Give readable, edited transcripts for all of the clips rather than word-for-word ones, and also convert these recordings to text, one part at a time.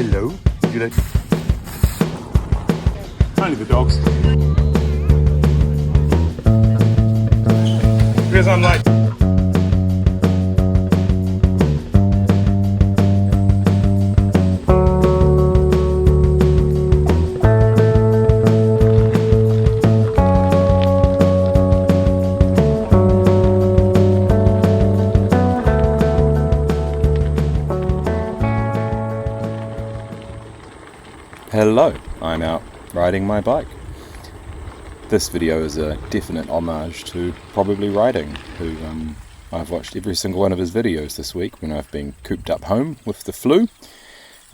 Hello. Would you like... Only the dogs. Because I'm like... Hello, I'm out riding my bike. This video is a definite homage to Probably Riding, who I've watched every single one of his videos this week when I've been cooped up home with the flu.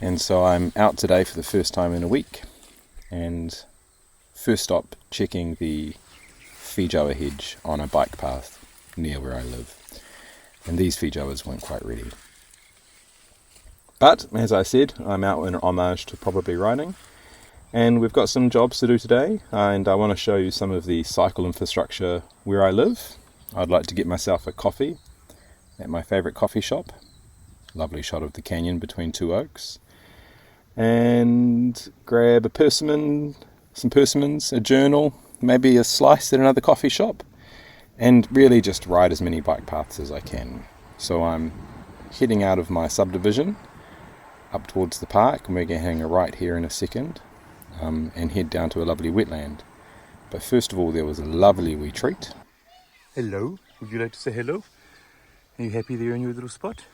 And so I'm out today for the first time in a week. And first stop, checking the feijoa hedge on a bike path near where I live. And these feijoas weren't quite ready. But, as I said, I'm out in homage to Probably Riding, and we've got some jobs to do today, and I want to show you some of the cycle infrastructure where I live. I'd like to get myself a coffee at my favourite coffee shop. Lovely shot of the canyon between two oaks. And grab a persimmon, some persimmons, a journal, maybe a slice at another coffee shop, and really just ride as many bike paths as I can. So I'm heading out of my subdivision up towards the park, and we're going to hang a right here in a second and head down to a lovely wetland. But first of all, there was a lovely wee treat. Hello. Would you like to say hello? Are you happy there in your little spot?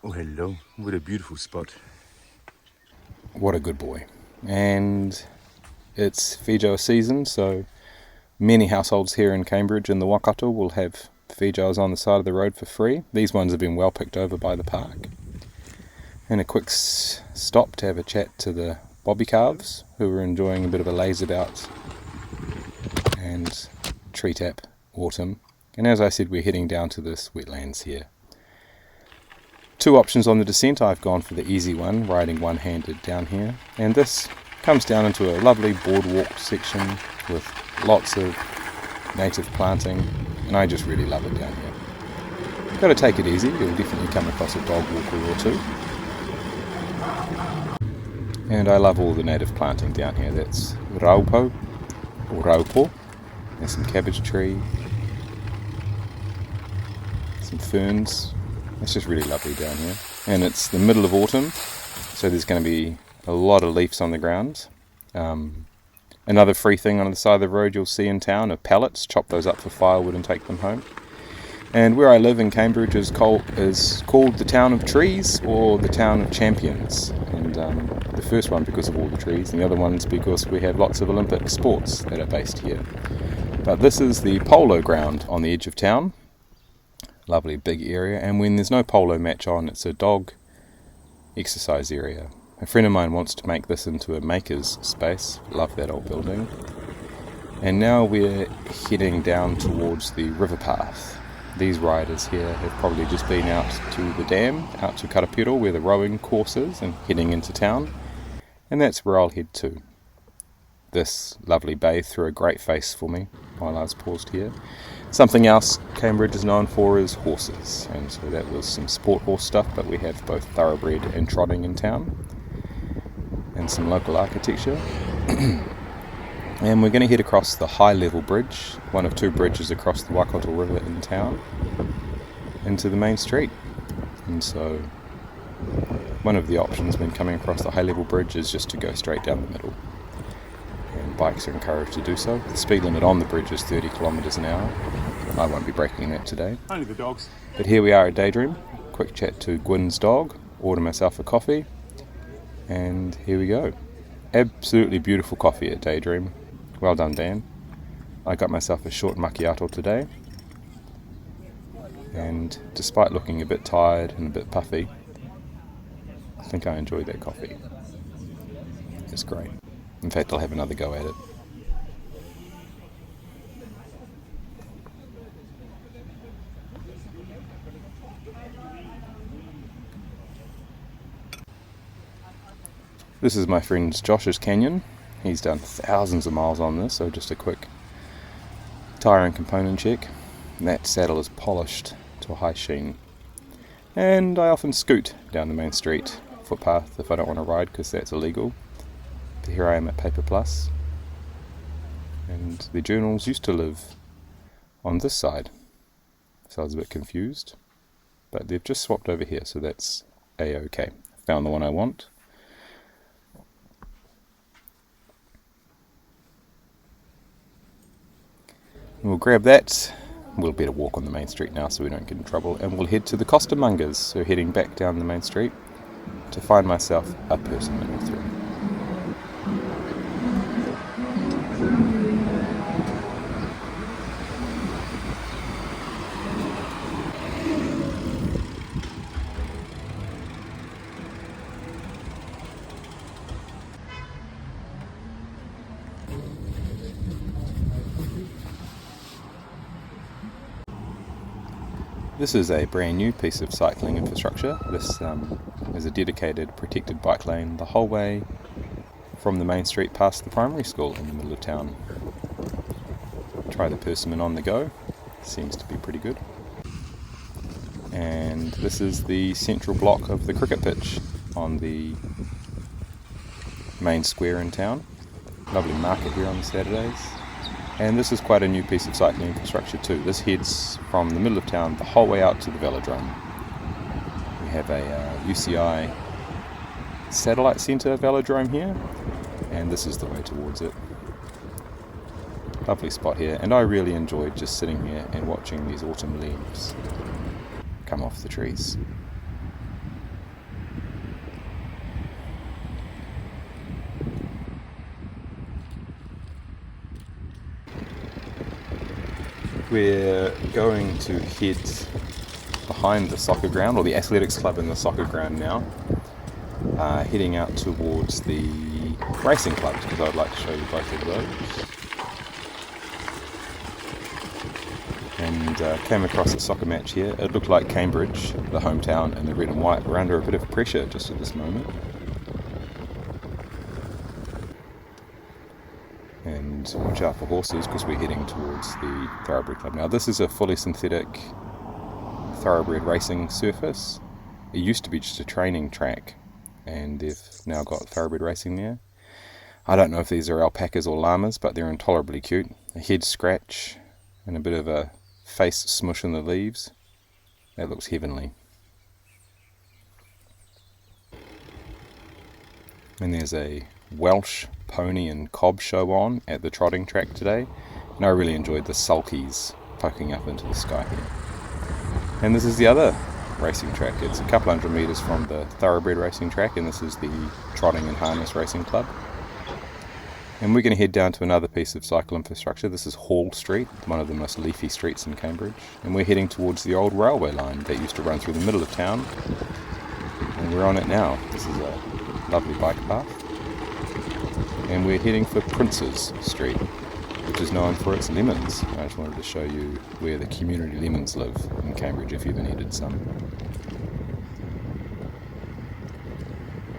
Oh, hello. What a beautiful spot. What a good boy. And it's feijoa season, so many households here in Cambridge in the Waikato will have feijoas on the side of the road for free. These ones have been well picked over by the park. And a quick stop to have a chat to the bobby calves, who are enjoying a bit of a laze about and tree tap autumn. And as I said, we're heading down to this wetlands here. Two options on the descent. I've gone for the easy one, riding one-handed down here. And this comes down into a lovely boardwalk section with lots of native planting, and I just really love it down here. You've got to take it easy. You'll definitely come across a dog walker or two. And I love all the native planting down here. That's raupo, or raupo. There's some cabbage tree, some ferns. It's just really lovely down here. And it's the middle of autumn, so there's going to be a lot of leaves on the ground. Another free thing on the side of the road you'll see in town are pallets. Chop those up for firewood and take them home. And where I live in Cambridge is called the Town of Trees, or the Town of Champions. And the first one because of all the trees, and the other one's because we have lots of Olympic sports that are based here. But this is the polo ground on the edge of town. Lovely big area, and when there's no polo match on, it's a dog exercise area. A friend of mine wants to make this into a maker's space. Love that old building. And now we're heading down towards the river path. These riders here have probably just been out to the dam, out to Karapiro, where the rowing course is, and heading into town. And that's where I'll head to. This lovely bay threw a great face for me while I was paused here. Something else Cambridge is known for is horses, and so that was some sport horse stuff, but we have both thoroughbred and trotting in town, and some local architecture. And we're going to head across the high level bridge, one of two bridges across the Waikato River in town, into the main street. And so one of the options when coming across the high level bridge is just to go straight down the middle. And bikes are encouraged to do so. The speed limit on the bridge is 30 kilometres an hour. I won't be breaking that today. Only the dogs. But here we are at Daydream. Quick chat to Gwyn's dog, order myself a coffee, and here we go. Absolutely beautiful coffee at Daydream. Well done, Dan. I got myself a short macchiato today, and despite looking a bit tired and a bit puffy, I think I enjoyed that coffee. It's great. In fact, I'll have another go at it. This is my friend Josh's canyon. He's done thousands of miles on this, so just a quick tyre and component check. And that saddle is polished to a high sheen. And I often scoot down the main street footpath if I don't want to ride because that's illegal. But here I am at Paper Plus, and the journals used to live on this side, so I was a bit confused, but they've just swapped over here, so that's a-okay. Found the one I want. We'll grab that. We'll better walk on the main street now so we don't get in trouble, and we'll head to the costermongers, so heading back down the main street to find myself a persimmon or three. This is a brand new piece of cycling infrastructure. This is a dedicated protected bike lane the whole way from the main street past the primary school in the middle of town. Try the persimmon on the go, seems to be pretty good. And this is the central block of the cricket pitch on the main square in town. Lovely market here on Saturdays. And this is quite a new piece of cycling infrastructure too. This heads from the middle of town the whole way out to the velodrome. We have a UCI satellite centre velodrome here, and this is the way towards it. Lovely spot here, and I really enjoyed just sitting here and watching these autumn leaves come off the trees. We're going to head behind the soccer ground, or the athletics club in the soccer ground now, heading out towards the racing clubs, because I'd like to show you both of those. And came across a soccer match here. It looked like Cambridge, the hometown, and the red and white were under a bit of pressure just at this moment. And watch out for horses because we're heading towards the thoroughbred club. Now this is a fully synthetic thoroughbred racing surface. It used to be just a training track, and they've now got thoroughbred racing there. I don't know if these are alpacas or llamas, but they're intolerably cute. A head scratch and a bit of a face smush in the leaves. That looks heavenly. And there's a Welsh pony and cob show on at the trotting track today, and I really enjoyed the sulkies poking up into the sky here. And this is the other racing track. It's a couple hundred metres from the thoroughbred racing track, and this is the trotting and harness racing club. And we're going to head down to another piece of cycle infrastructure. This is Hall Street, one of the most leafy streets in Cambridge, and we're heading towards the old railway line that used to run through the middle of town, and we're on it now. This is a lovely bike path. And we're heading for Princes Street, which is known for its lemons. I just wanted to show you where the community lemons live in Cambridge if you ever needed some.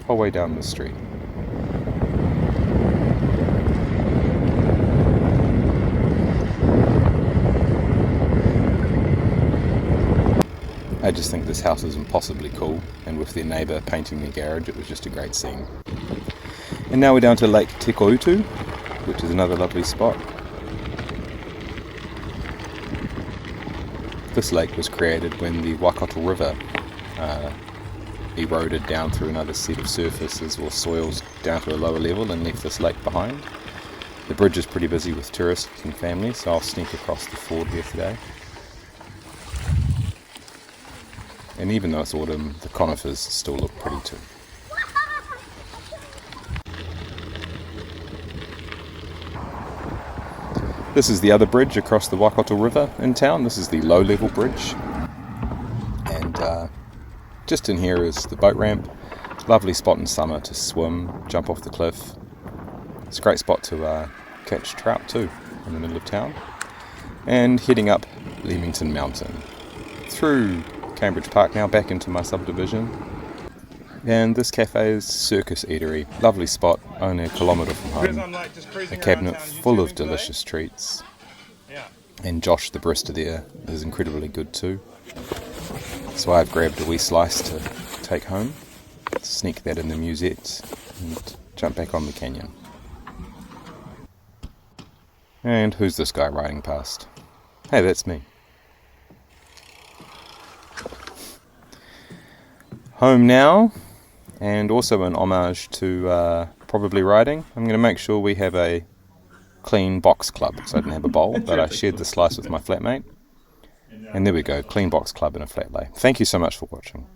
Whole way down the street. I just think this house is impossibly cool, and with their neighbour painting their garage, it was just a great scene. And now we're down to Lake Te Koitu, which is another lovely spot. This lake was created when the Waikato River eroded down through another set of surfaces or soils down to a lower level and left this lake behind. The bridge is pretty busy with tourists and families, so I'll sneak across the ford here today. And even though it's autumn, the conifers still look pretty too. This is the other bridge across the Waikato River in town. This is the low-level bridge. And just in here is the boat ramp. Lovely spot in summer to swim, jump off the cliff. It's a great spot to catch trout too, in the middle of town. And heading up Leamington Mountain. Through Cambridge Park now, back into my subdivision. And this cafe is Circus Eatery. Lovely spot, only a kilometre from home. A cabinet full of delicious treats. And Josh, the barista there, is incredibly good too. So I've grabbed a wee slice to take home. sneak that in the musettes and jump back on the canyon. And who's this guy riding past? Hey, that's me. Home now, and also an homage to probably riding. I'm going to make sure we have a clean box club. So I didn't have a bowl, but I shared the slice with my flatmate. And there we go, clean box club and a flat lay. Thank you so much for watching.